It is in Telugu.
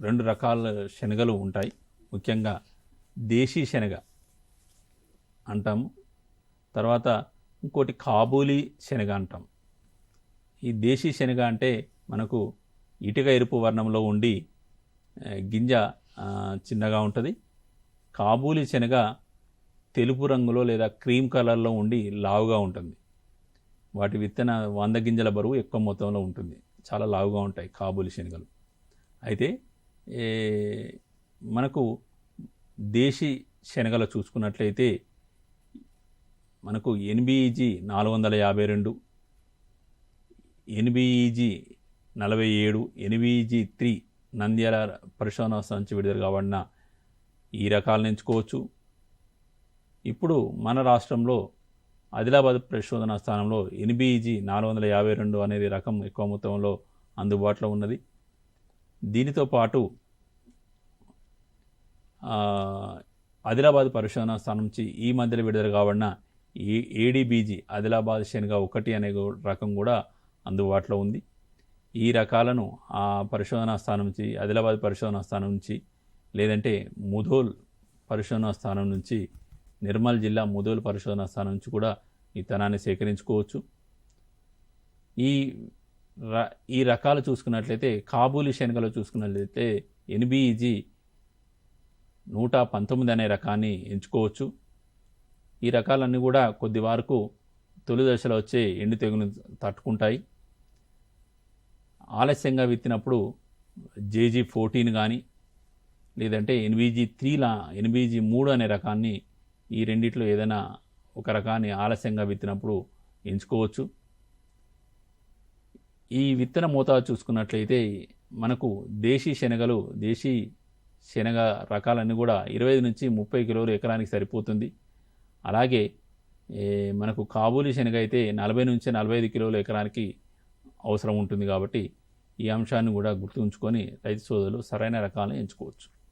రెండు రకాల శనగలు ఉంటాయి. ముఖ్యంగా దేశీ శనగ అంటాము. తర్వాత ఇంకోటి కాబూలీ శనగ అంటాం. ఈ దేశీ శనగ అంటే మనకు ఇటుక ఎరుపు వర్ణంలో ఉండి గింజ చిన్నగా ఉంటుంది. కాబూలీ శనగ తెలుపు రంగులో లేదా క్రీమ్ కలర్లో ఉండి లావుగా ఉంటుంది. వాటి విత్తన 100 గింజల బరువు ఎక్కువ మొత్తంలో ఉంటుంది. చాలా లావుగా ఉంటాయి కాబూలీ శనగలు. అయితే మనకు దేశీ శనగలు చూసుకున్నట్లయితే మనకు NBEG 452, NBEG 47, NBEG 3 నంద్యాల పరిశోధనా సంస్థ నుంచి విడుదల కాబడిన ఈ రకాలను ఎంచుకోవచ్చు. ఇప్పుడు మన రాష్ట్రంలో ఆదిలాబాద్ పరిశోధనా స్థానంలో NBEG 452 అనేది రకం ఎక్కువ మొత్తంలో అందుబాటులో ఉన్నది. దీనితో పాటు ఆదిలాబాద్ పరిశోధనా స్థానం నుంచి ఈ మధ్యలో విడుదల కాబడిన ADBG ఆదిలాబాద్ శనగ 1 అనే రకం కూడా అందుబాటులో ఉంది. ఈ రకాలను ఆ పరిశోధనా స్థానం నుంచి, ఆదిలాబాద్ పరిశోధనా స్థానం నుంచి, లేదంటే ముధోల్ పరిశోధనా స్థానం నుంచి, నిర్మల్ జిల్లా ముధోల్ పరిశోధనా స్థానం నుంచి కూడా విత్తనాన్ని సేకరించుకోవచ్చు. ఈ రకాలు చూసుకున్నట్లయితే కాబూలీ శనగలు చూసుకున్నట్లయితే NBEG 119 అనే రకాన్ని ఎంచుకోవచ్చు. ఈ రకాలన్నీ కూడా కొద్ది వరకు తొలి దశలో వచ్చే ఎండు తెగులు తట్టుకుంటాయి. ఆలస్యంగా విత్తినప్పుడు JG14 కానీ లేదంటే NBEG 3 అనే రకాన్ని, ఈ రెండిట్లో ఏదైనా ఒక రకాన్ని ఆలస్యంగా విత్తినప్పుడు ఎంచుకోవచ్చు. ఈ విత్తన మోతాదు చూసుకున్నట్లయితే మనకు దేశీ శనగ రకాలన్నీ కూడా 25 నుంచి 30 కిలోలు ఎకరానికి సరిపోతుంది. అలాగే మనకు కాబూలీ శనగ అయితే 40 నుంచి 45 కిలోల ఎకరానికి అవసరం ఉంటుంది. కాబట్టి ఈ అంశాన్ని కూడా గుర్తుంచుకొని రైతు సోదరులు సరైన రకాలను ఎంచుకోవచ్చు.